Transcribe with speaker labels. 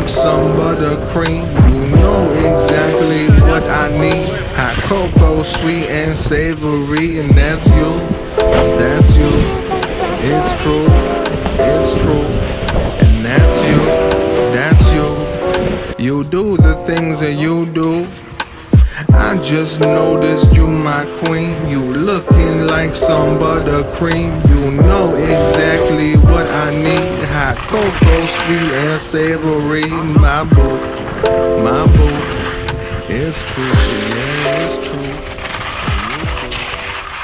Speaker 1: like some buttercream. You know exactly what I need. Hot cocoa, sweet and savory. And that's you, that's you. It's true, it's true. And that's you, that's you. You do the things that you do. I just noticed you my queen. You looking like some buttercream. You know exactly what I need. Hot cocoa, sweet and savory. My boo, it's true, yeah, it's true.